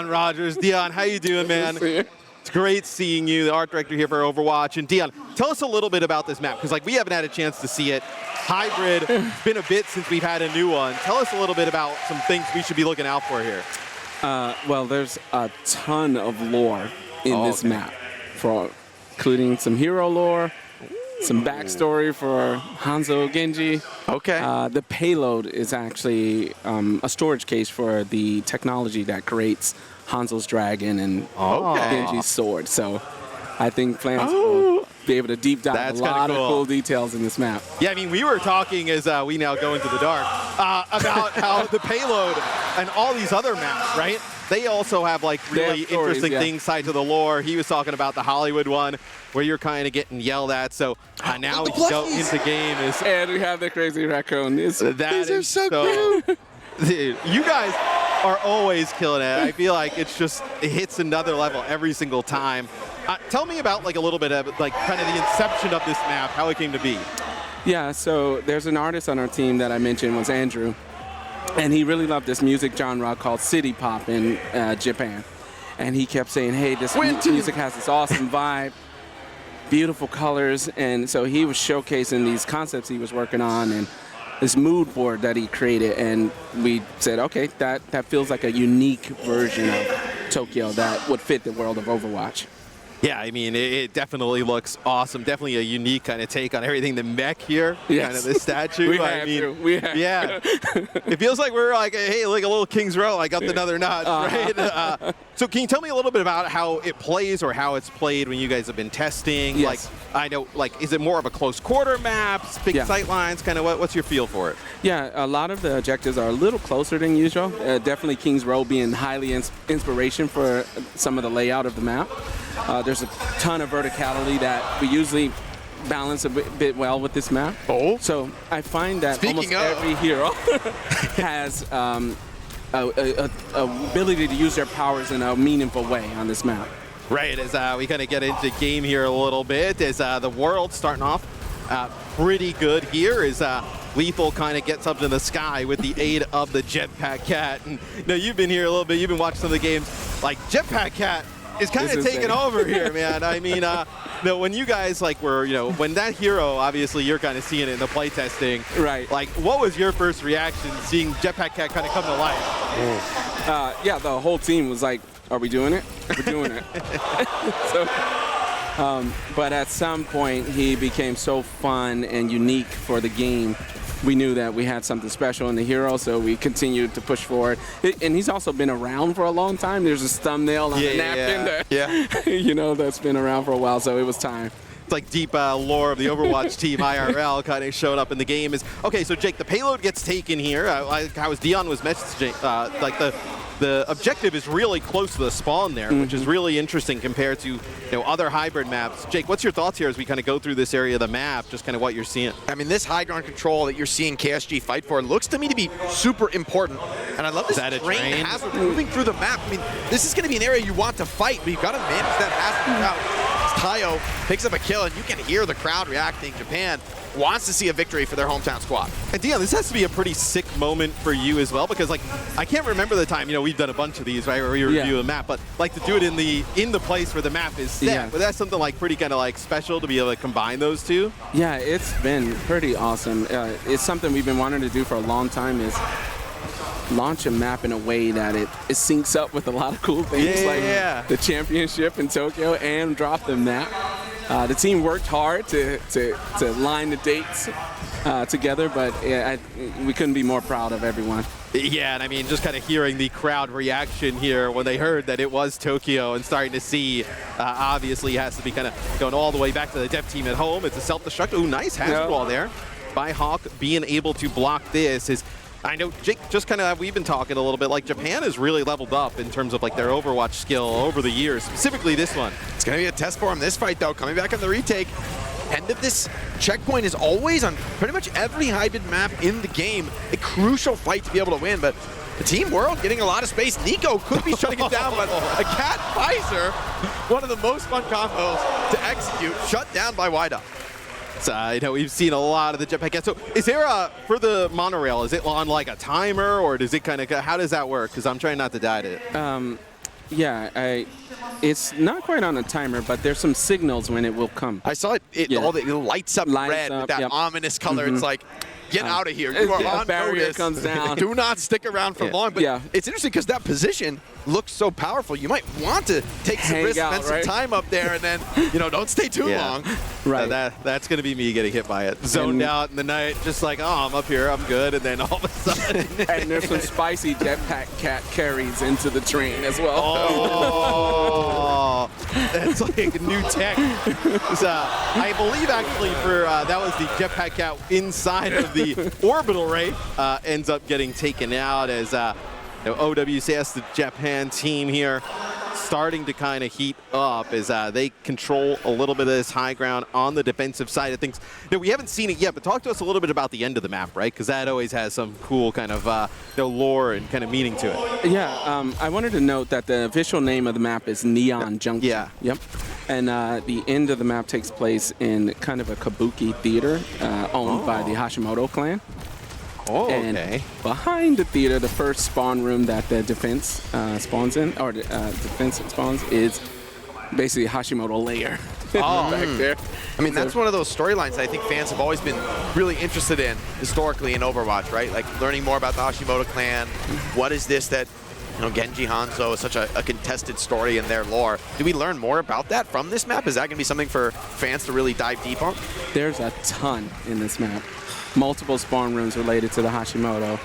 Rogers. Dion, how you doing, man? It's great seeing you, the art director here for Overwatch. And Dion, tell us a little bit about this map, because we haven't had a chance to see it. Hybrid, it's been a bit since we've had a new one. Tell us a little bit about some things we should be looking out for here. Well, there's a ton of lore in this map, including some hero lore, some backstory for Hanzo Genji. Okay. The payload is actually a storage case for the technology that creates Hanzo's dragon and Genji's sword. So I think plans will be able to deep dive a lot of cool details in this map. Yeah, I mean, we were talking as we now go into the dark about how the payload and all these other maps, right? They also have like really interesting things tied to the lore. He was talking about the Hollywood one where you're kind of getting yelled at. So now we can go into game. And we have the crazy raccoon. These are so cute. Dude, you guys are always killing it. I feel like it hits another level every single time. Tell me about like a little bit of like kind of the inception of this map, how it came to be. Yeah, so there's an artist on our team that I mentioned was Andrew. And he really loved this music genre called city pop in Japan. And he kept saying, hey, this music has this awesome vibe, beautiful colors. And so he was showcasing these concepts he was working on and this mood board that he created. And we said, okay, that feels like a unique version of Tokyo that would fit the world of Overwatch. Yeah, I mean, it definitely looks awesome. Definitely a unique kind of take on everything. The mech here, kind of the statue. Yeah. It feels like we're like, hey, like a little King's Row, like up another notch, right? So can you tell me a little bit about how it plays or how it's played when you guys have been testing? Yes. Like, I know, like, is it more of a close quarter map, big sight lines, kind of what's your feel for it? Yeah, a lot of the objectives are a little closer than usual. Definitely King's Row being highly inspiration for some of the layout of the map. There's a ton of verticality that we usually balance a bit well with this map. So I find that almost every hero has ability to use their powers in a meaningful way on this map. Right, as we kind of get into game here a little bit, as the world starting off pretty good here, as Lethal kind of gets up to the sky with the aid of the Jetpack Cat. And you've been here a little bit, you've been watching some of the games, like Jetpack Cat is kind of taking over here, man. I mean, when you guys were, when that hero, obviously you're kind of seeing it in the playtesting. Right. Like, what was your first reaction seeing Jetpack Cat kind of come to life? Yeah, the whole team was like, are we doing it? We're doing it. But at some point, he became so fun and unique for the game. We knew that we had something special in the hero, so we continued to push forward. And he's also been around for a long time. There's this thumbnail on the napkin that, that's been around for a while, so it was time. It's like deep lore of the Overwatch team IRL kind of showed up in the game. Okay, so Jake, the payload gets taken here. How as Dion was messaging, the objective is really close to the spawn there, which is really interesting compared to other hybrid maps. Jake, what's your thoughts here as we kind of go through this area of the map, just kind of what you're seeing? I mean, this high ground control that you're seeing KSG fight for looks to me to be super important. And I love this train hazard moving through the map. I mean, this is going to be an area you want to fight, but you've got to manage that hazard crowd. Tayo picks up a kill, and you can hear the crowd reacting. Japan wants to see a victory for their hometown squad. And Dion, this has to be a pretty sick moment for you as well, because I can't remember the time, we've done a bunch of these, right, where we review a map, but to do it in the place where the map is set. But that's something pretty kind of special to be able to combine those two. Yeah, it's been pretty awesome. It's something we've been wanting to do for a long time, is launch a map in a way that it syncs up with a lot of cool things, the championship in Tokyo and drop the map. The team worked hard to line the dates together, but we couldn't be more proud of everyone. Yeah, and I mean, just kind of hearing the crowd reaction here when they heard that it was Tokyo and starting to see, obviously it has to be kind of going all the way back to the dev team at home. It's a self-destruct. Ooh, nice hazard wall there by Hawk, being able to block this is. I know, Jake, just kind of, we've been talking a little bit, Japan has really leveled up in terms of their Overwatch skill over the years, specifically this one. It's going to be a test for him this fight, though. Coming back on the retake, end of this checkpoint is always on pretty much every hybrid map in the game. A crucial fight to be able to win, but the Team World getting a lot of space. Nico could be shutting it down, but a Cat Pfizer, one of the most fun combos to execute, shut down by Wida. We've seen a lot of the Jetpack Cat. So is there for the monorail, is it on a timer, or does it kind of, how does that work? Because I'm trying not to die to it. Yeah, it's not quite on a timer, but there's some signals when it will come. I saw it. It lights up red with that ominous color. It's like, get out of here. You are on barrier notice. comes down. Do not stick around for long. But it's interesting because that position looks so powerful. You might want to take some risks, spend some time up there, and then, don't stay too long. Right. That's going to be me getting hit by it. Zoned out in the night, just like, oh, I'm up here, I'm good, and then all of a sudden. And there's some spicy jetpack cat carries into the train as well. Oh, that's like new tech. I believe actually that was the jetpack cat inside of the orbital ray ends up getting taken out as OWCS, the Japan team here, starting to kind of heat up as they control a little bit of this high ground on the defensive side of things. We haven't seen it yet, but talk to us a little bit about the end of the map, right? Because that always has some cool kind of lore and kind of meaning to it. Yeah, I wanted to note that the official name of the map is Neon Junction. Yeah. Yep. And the end of the map takes place in kind of a kabuki theater owned by the Hashimoto clan. Oh, and behind the theater, the first spawn room that the defense spawns in, or the defense spawns, is basically Hashimoto lair. Back there. I mean, that's one of those storylines I think fans have always been really interested in historically in Overwatch, right? Like learning more about the Hashimoto clan. What is this that, Genji Hanzo is such a contested story in their lore. Do we learn more about that from this map? Is that going to be something for fans to really dive deep on? There's a ton in this map. Multiple spawn rooms related to the Hashimoto,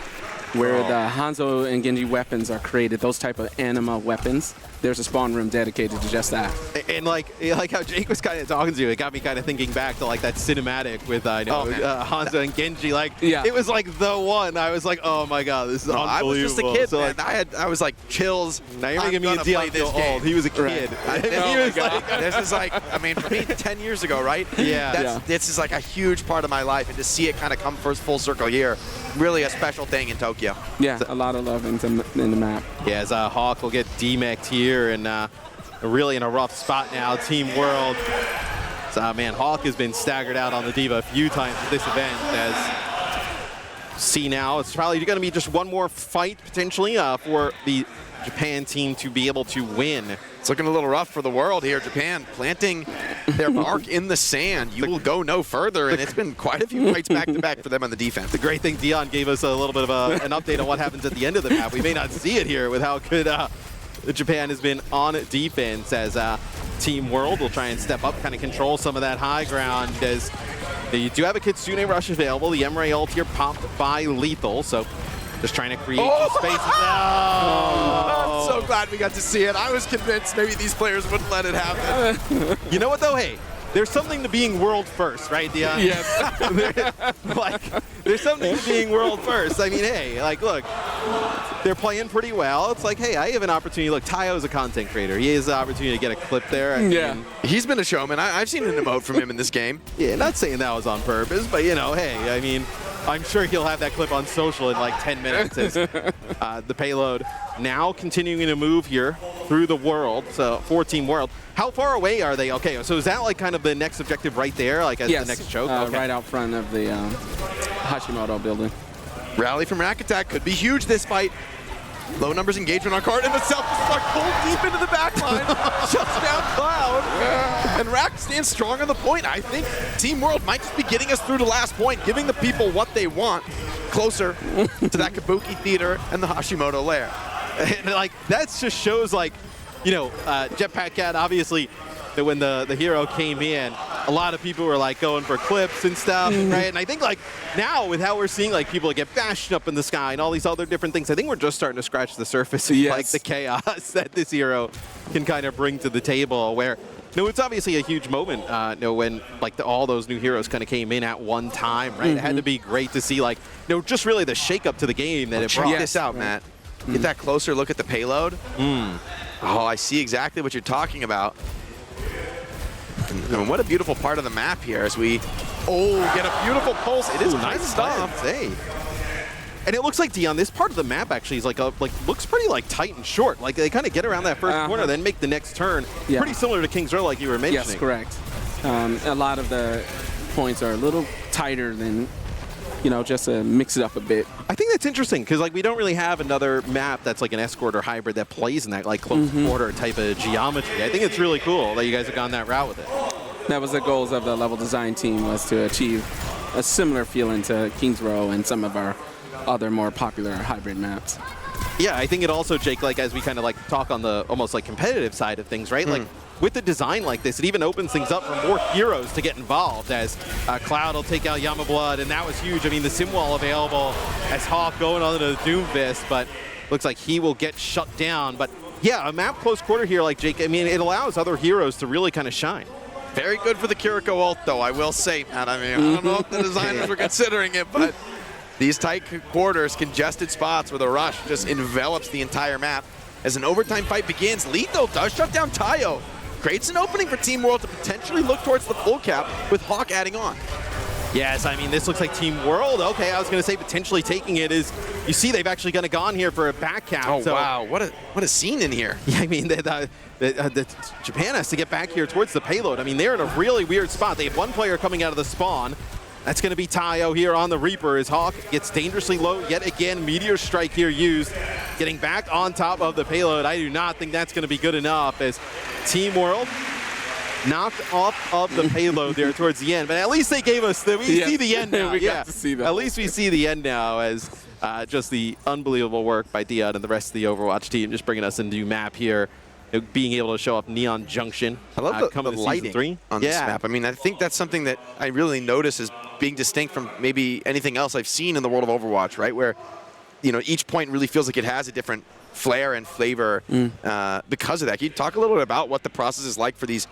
where the Hanzo and Genji weapons are created, those type of anima weapons. There's a spawn room dedicated to just that. And like how Jake was kind of talking to you, it got me kind of thinking back to like that cinematic with Hanzo and Genji. It was like the one. I was like, oh my god, this is unbelievable. I was just a kid, so man. I was like chills. Now you're making me and Dion feel old. He was a kid. This is like, I mean, for me, 10 years ago, right? Yeah. This is like a huge part of my life, and to see it kind of come full circle here, really a special thing in Tokyo. Yeah, a lot of love in the map. Yeah, as Hawk will get demec'd here, and really in a rough spot now, Team World. So, man, Hawk has been staggered out on the Diva a few times at this event. As see now, it's probably going to be just one more fight potentially for the Japan team to be able to win. It's looking a little rough for the world here. Japan planting their mark in the sand. You will go no further, and it's been quite a few fights back-to-back for them on the defense. The great thing, Dion gave us a little bit of an update on what happens at the end of the map. We may not see it here with how good Japan has been on defense, as Team World will try and step up, kind of control some of that high ground, as you do have a Kitsune Rush available. The Emre ult here popped by Lethal, so just trying to create some spaces. I'm so glad we got to see it. I was convinced maybe these players wouldn't let it happen. You know what, though? Hey, there's something to being world first, right, Dion? Yes. There's something to being world first. I mean, hey, look, they're playing pretty well. It's like, hey, I have an opportunity. Look, Tayo's a content creator. He has the opportunity to get a clip there. He's been a showman. I've seen an emote from him in this game. Yeah, not saying that was on purpose, but, hey, I mean, I'm sure he'll have that clip on social in like 10 minutes as the payload now continuing to move here through the world, so for Team World. How far away are they? Okay, so is that like kind of the next objective right there, like as the next choke? Right out front of the Hashimoto building. Rally from Rack Attack could be huge this fight. Low numbers engagement on card, and the self-destruct pulled deep into the back line, shuts down Cloud, and Rack stands strong on the point. I think Team World might just be getting us through the last point, giving the people what they want, closer to that Kabuki Theater and the Hashimoto lair. And that just shows Jetpack Cat, obviously, that when the hero came in, a lot of people were going for clips and stuff, right? And I think now with how we're seeing people get bashed up in the sky and all these other different things, I think we're just starting to scratch the surface of the chaos that this hero can kind of bring to the table. Where it's obviously a huge moment when all those new heroes kind of came in at one time, right? It had to be great to see just really the shakeup to the game that it brought. Check this out, Matt. Get that closer look at the payload. Oh, I see exactly what you're talking about. And what a beautiful part of the map here as we get a beautiful pulse. It is nice stuff. Hey. And it looks like, Dion, this part of the map actually is looks pretty tight and short. They kind of get around that first corner, then make the next turn. Yeah. Pretty similar to King's Row, like you were mentioning. Yes, correct. A lot of the points are a little tighter than you know, just to mix it up a bit. I think that's interesting because like we don't really have another map that's like an Escort or hybrid that plays in that like close quarter type of geometry. I think it's really cool that you guys have gone that route with it. That was the goals of the level design team, was to achieve a similar feeling to Kings Row and some of our other more popular hybrid maps. Yeah, I think it also, Jake, like as we kind of like talk on the almost like competitive side of things, right? Like with the design like this, it even opens things up for more heroes to get involved, as Cloud will take out Yamablood, and that was huge. I mean, the sim wall available as Hawk going on to the Doomfist, but looks like he will get shut down. But yeah, a map close quarter here, like Jake, I mean, it allows other heroes to really kind of shine. Very good for the Kiriko ult, though, I will say, Matt. I mean, I don't know if the designers were considering it, but these tight quarters, congested spots where the rush just envelops the entire map. As an overtime fight begins, Lethal does shut down Tayo. Creates an opening for Team World to potentially look towards the full cap with Hawk adding on. Yes, I mean, this looks like Team World. Okay, I was going to say potentially taking it is, you see they've actually kind of gone here for a back cap. Oh, so, wow. What a scene in here. Yeah, I mean, Japan has to get back here towards the payload. I mean, they're in a really weird spot. They have one player coming out of the spawn. That's going to be Tayo here on the Reaper as Hawk gets dangerously low yet again. Meteor Strike here used, getting back on top of the payload. I do not think that's going to be good enough as Team World knocked off of the payload there towards the end. But at least they gave us we see the end now. We got to see that. At least we see the end now as just the unbelievable work by Dion and the rest of the Overwatch team just bringing us a new map here. Being able to show up Neon Junction. I love the lighting on this map. I mean, I think that's something that I really notice as being distinct from maybe anything else I've seen in the world of Overwatch, right? Where, you know, each point really feels like it has a different flair and flavor because of that. Can you talk a little bit about what the process is like for these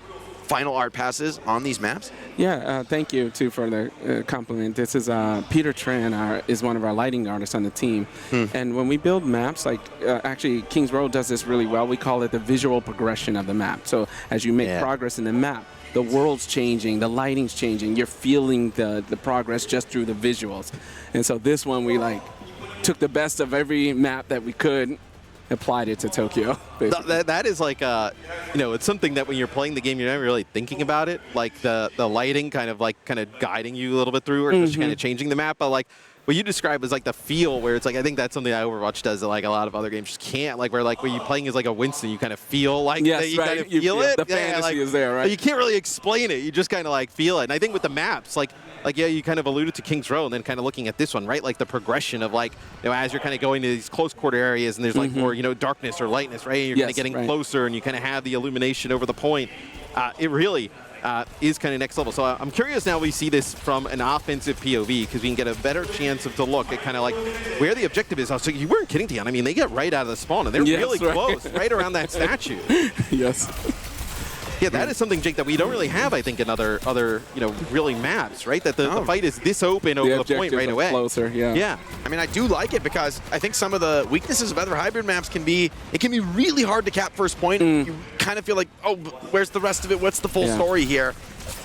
final art passes on these maps? Yeah, thank you too for the compliment. This is Peter Tran is one of our lighting artists on the team, and when we build maps, like actually Kings Row does this really well. We call it the visual progression of the map. So as you make progress in the map, the world's changing, the lighting's changing. You're feeling the progress just through the visuals, and so this one we like took the best of every map that we could. Applied it to Tokyo. That is like, you know, it's something that when you're playing the game, you're not really thinking about it. Like the lighting kind of guiding you a little bit through, or just kind of changing the map. But like what you describe is like the feel, where it's like, I think that's something that Overwatch does that like a lot of other games just can't. Like where like when you're playing as like a Winston, you kind of feel like that you kind of feel it. The fantasy is there, right? You can't really explain it. You just kind of like feel it. And I think with the maps, like yeah, you kind of alluded to Kings Row, and then kind of looking at this one, right? Like the progression of like, you know, as you're kind of going to these close quarter areas, and there's like more, you know, darkness or lightness, right? And you're kind of getting closer, and you kind of have the illumination over the point. It really is kind of next level. So I'm curious now we see this from an offensive POV, because we can get a better chance to look at kind of like where the objective is. So you weren't kidding, Dion. I mean, they get right out of the spawn, and they're really close, right around that statue. Yes. Yeah, that is something, Jake, that we don't really have, I think, in other you know, really maps, right? That the fight is this open over the point right away. Closer, yeah. I mean, I do like it because I think some of the weaknesses of other hybrid maps can be really hard to cap first point. You kind of feel like, oh, where's the rest of it? What's the full story here?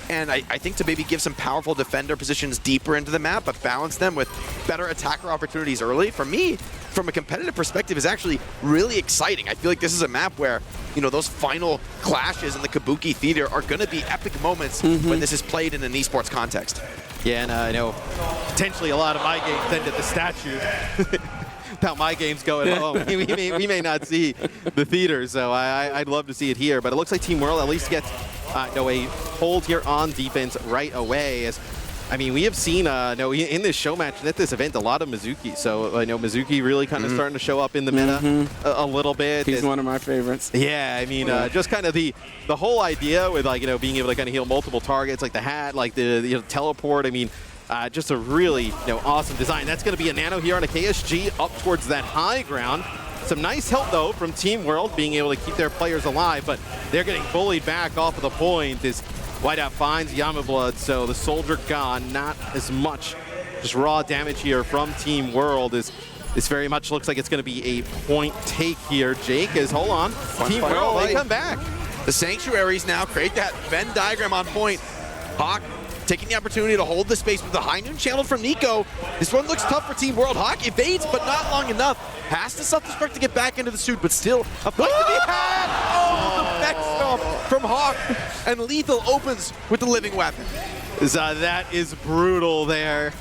And I think to maybe give some powerful defender positions deeper into the map, but balance them with better attacker opportunities early, for me, from a competitive perspective, is actually really exciting. I feel like this is a map where, you know, those final clashes in the Kabuki Theater are going to be epic moments when this is played in an esports context. Yeah, and I know potentially a lot of my games end at the statue. How my game's going home. we may not see the theater, so I'd love to see it here. But it looks like Team World at least gets a hold here on defense right away. As I mean, we have seen in this show match and at this event a lot of Mizuki. So I know Mizuki really kind of starting to show up in the meta a little bit. He's one of my favorites. Yeah, I mean, just kind of the whole idea with like, you know, being able to kind of heal multiple targets, like the hat, like the teleport. I mean, just a really awesome design. That's going to be a nano here on a KSG up towards that high ground. Some nice help, though, from Team World being able to keep their players alive, but they're getting bullied back off of the point as Whiteout finds Yamablood, so the soldier gone. Not as much just raw damage here from Team World. This very much looks like it's going to be a point take here. Jake is, hold on, Team World, they come back. The Sanctuaries now create that Venn diagram on point. Hawk taking the opportunity to hold the space with the high noon channel from Nico. This one looks tough for Team World. Hawk evades, but not long enough. Has to self-destruct to get back into the suit, but still a fight to be had. Oh, the back stomp from Hawk. And Lethal opens with the living weapon. That is brutal there.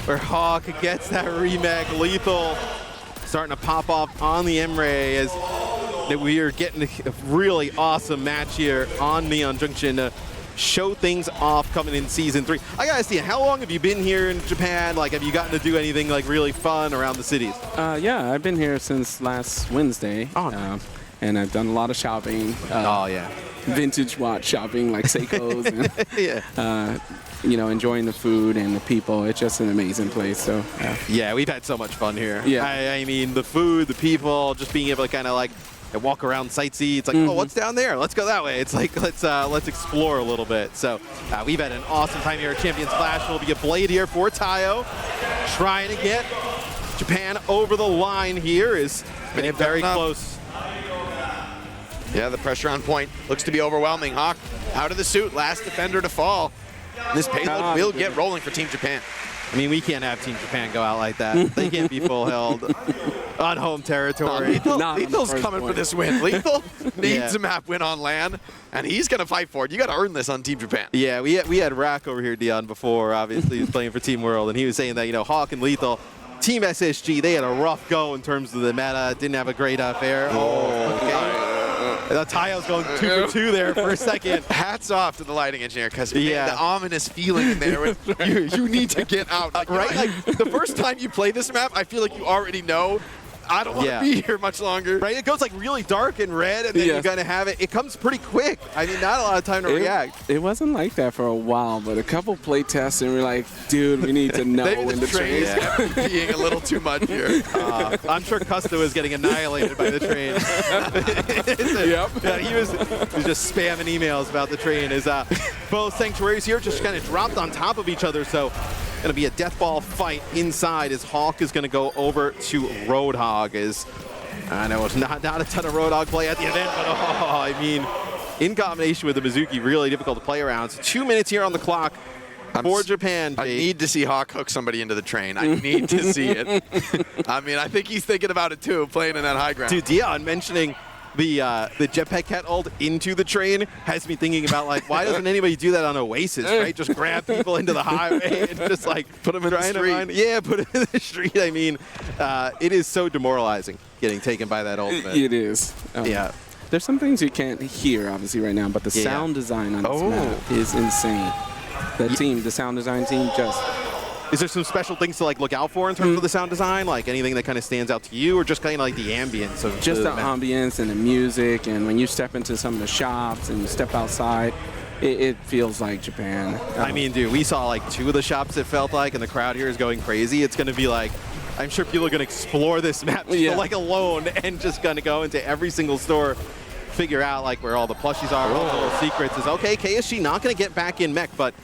where Hawk gets that remake. Lethal starting to pop off on the Emre as we are getting a really awesome match here on Neon Junction to show things off coming in Season 3. I gotta see, how long have you been here in Japan? Like, have you gotten to do anything like really fun around the cities? Yeah, I've been here since last Wednesday. Oh. And I've done a lot of shopping. Oh, yeah. Vintage watch shopping, like Seiko's. And, Yeah. you know, enjoying the food and the people. It's just an amazing place. So Yeah, we've had so much fun here. Yeah. I mean, the food, the people, just being able to kind of like walk around, sightsee. It's like, oh, what's down there? Let's go that way. It's like, let's explore a little bit. So we've had an awesome time here at Champions Clash. Will be a blade here for Tayo, trying to get Japan over the line here. Is getting very close. Yeah, the pressure on point looks to be overwhelming. Hawk out of the suit, last defender to fall. This payload will get rolling for Team Japan. I mean, we can't have Team Japan go out like that. They can't be full held on home territory. Lethal's coming for this win. Lethal needs Yeah. a map win on land, and he's going to fight for it. You got to earn this on Team Japan. Yeah, we had Rack over here, Dion, before. Obviously, he's playing for Team World, and he was saying that, you know, Hawk and Lethal, Team SSG, they had a rough go in terms of the meta. Didn't have a great affair. Tayo's going 2 for 2 there for a second. Hats off to the lighting engineer, because Yeah. the ominous feeling in there with you need to get out. Like, right? Like, the first time you play this map, I feel like you already know, I don't want to be here much longer. Right? It goes like really dark and red, and then you kind of have it. It comes pretty quick. I mean, not a lot of time to react. It wasn't like that for a while, but a couple play tests, and we're like, dude, we need to know Maybe when the the train train is being a little too much here. I'm sure Custo is getting annihilated by the train. Yeah, he was just spamming emails about the train. As both Sanctuaries here just kind of dropped on top of each other, so going to be a death ball fight inside as Hawk is going to go over to Roadhog. As I know it's not a ton of Roadhog play at the event, but I mean, in combination with the Mizuki, really difficult to play around. So 2 minutes here on the clock for Japan. I need to see Hawk hook somebody into the train. I need to see it. I mean, I think he's thinking about it too, playing in that high ground. Dude, Dion mentioning the jetpack cat ult into the train has me thinking about, like, why doesn't anybody do that on OWCS, right? Just grab people into the highway and just like put them in the street. Yeah, put them in the street. I mean, it is so demoralizing getting taken by that ultimate. It is. Yeah. There's some things you can't hear, obviously, right now, but the sound design on this map is insane. The sound design team just... Is there some special things to like look out for in terms of the sound design? Like anything that kind of stands out to you, or just kind of like the ambience of just the ambience and the music, and when you step into some of the shops and you step outside, it feels like Japan. I mean, dude, we saw like 2 of the shops, it felt like, and the crowd here is going crazy. It's going to be like, I'm sure people are going to explore this map just like alone and just going to go into every single store, figure out like where all the plushies are, all the little secrets. Is okay, KSG not going to get back in mech, but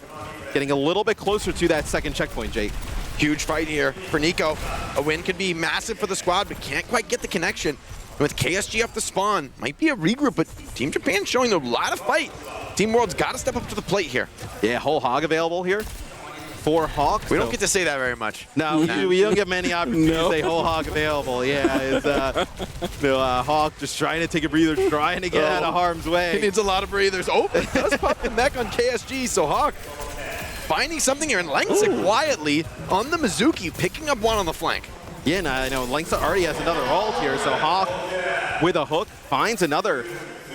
getting a little bit closer to that second checkpoint, Jake. Huge fight here for Nico. A win could be massive for the squad, but can't quite get the connection. With KSG off the spawn, might be a regroup, but Team Japan showing a lot of fight. Team World's got to step up to the plate here. Yeah, whole hog available here for Hawk. We don't get to say that very much. No, we don't get many opportunities to say whole hog available. Yeah, it's Hawk just trying to take a breather, trying to get out of harm's way. He needs a lot of breathers. Oh, it does pop the mech on KSG, so Hawk finding something here, and Langsa quietly on the Mizuki, picking up one on the flank. Yeah, and I know Langsa already has another ult here, so Hawk with a hook finds another.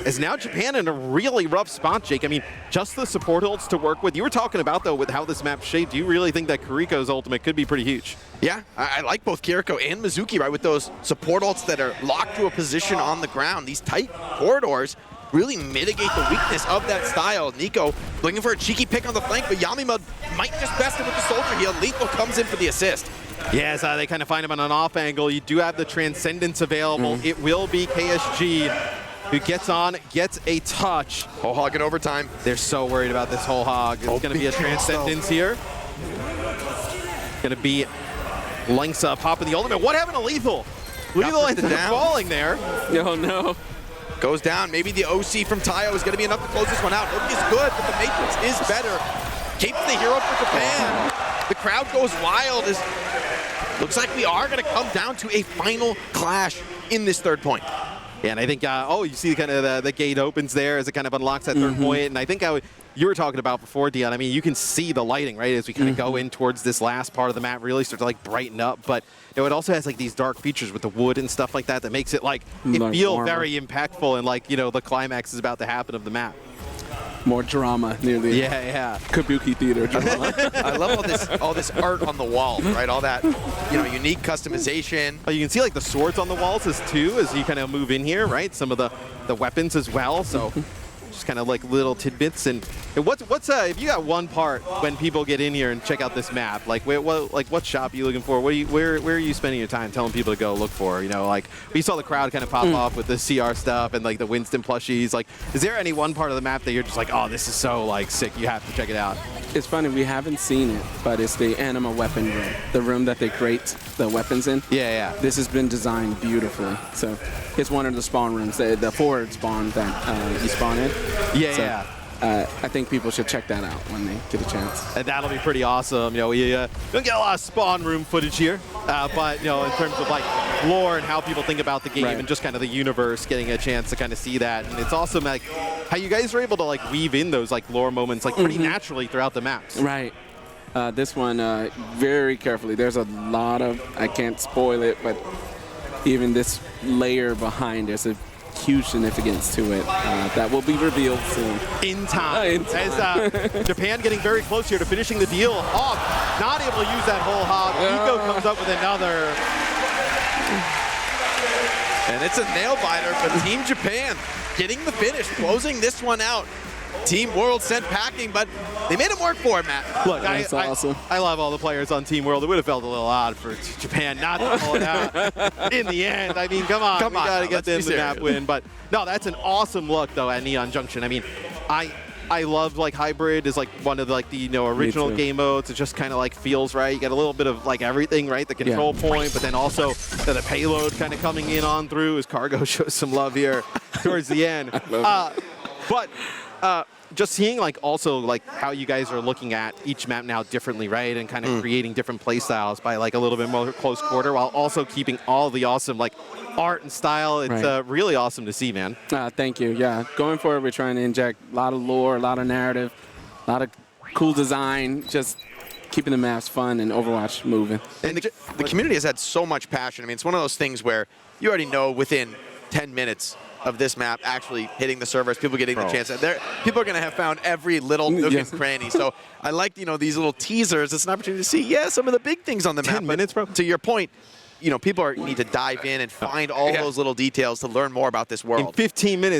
Is now Japan in a really rough spot, Jake. I mean, just the support ults to work with. You were talking about, though, with how this map's shaped. Do you really think that Kiriko's ultimate could be pretty huge? Yeah, I like both Kiriko and Mizuki, right, with those support ults that are locked to a position on the ground. These tight corridors really mitigate the weakness of that style. Nico looking for a cheeky pick on the flank, but Yamima might just best him with the soldier heal. Lethal comes in for the assist. Yes, they kind of find him on an off angle. You do have the Transcendence available. It will be KSG who gets on, gets a touch. Whole hog in overtime. They're so worried about this whole hog. It's going to be a Transcendence here. Going to be Langsa popping the ultimate. What happened to Lethal? Lethal ends up falling there. Oh, no. Goes down. Maybe the OC from Tayo is going to be enough to close this one out. Look is good, but the Matrix is better. Keeps the hero for Japan. The crowd goes wild. Looks like we are going to come down to a final clash in this third point. Yeah, and I think, you see kind of the gate opens there as it kind of unlocks that third point. And I think you were talking about before, Dion. I mean, you can see the lighting, right, as we kind of go in towards this last part of the map, really start to like brighten up. But it also has like these dark features with the wood and stuff like that that makes it like it feel very impactful and like the climax is about to happen of the map. More drama near the Kabuki theater drama. I love all this art on the wall, right? All that unique customization. Oh, you can see like the swords on the walls too as you kind of move in here, right? Some of the weapons as well. So just kind of like little tidbits. And what's if you got one part when people get in here and check out this map, like what shop are you looking for? Where are you spending your time telling people to go look for? Like we saw the crowd kind of pop off with the CR stuff and like the Winston plushies. Like, is there any one part of the map that you're just like, oh, this is so like sick, you have to check it out? It's funny, we haven't seen it, but it's the anima weapon room, the room that they crate the weapons in. Yeah. This has been designed beautifully. So it's one of the spawn rooms, the forward spawn that you spawn in. Yeah. I think people should check that out when they get a chance. And that'll be pretty awesome. We don't get a lot of spawn room footage here, but in terms of like lore and how people think about the game and just kind of the universe, getting a chance to kind of see that. And it's awesome like how you guys are able to like weave in those like lore moments like pretty naturally throughout the maps. Right. This one very carefully. There's a lot of, I can't spoil it, but even this layer behind, there's a huge significance to it that will be revealed soon. In time. As Japan getting very close here to finishing the deal off. Not able to use that whole hop. Eco comes up with another. And it's a nail biter for Team Japan. Getting the finish, closing this one out. Team World sent packing, but they made him work for it, Matt. Look, that's awesome. I love all the players on Team World. It would have felt a little odd for Japan not to pull it out in the end. I mean, come on. We got to get the map win. But no, that's an awesome look, though, at Neon Junction. I mean, I love like hybrid is like one of the, like the original game modes. It just kind of like feels right. You get a little bit of like everything, right? The control point, but then also the payload kind of coming in on through as Cargo shows some love here towards the end. Just seeing like also like how you guys are looking at each map now differently, right? And kind of creating different play styles by like a little bit more close quarter while also keeping all the awesome like art and style. It's really awesome to see, man. Thank you. Yeah, going forward, we're trying to inject a lot of lore, a lot of narrative, a lot of cool design, just keeping the maps fun and Overwatch moving. And the community has had so much passion. I mean, it's one of those things where you already know within 10 minutes of this map actually hitting the servers, people getting the chance. People are going to have found every little nook and cranny. So I like, these little teasers. It's an opportunity to see, some of the big things on the map. 10 minutes, bro. To your point, people need to dive in and find all those little details to learn more about this world. In 15 minutes.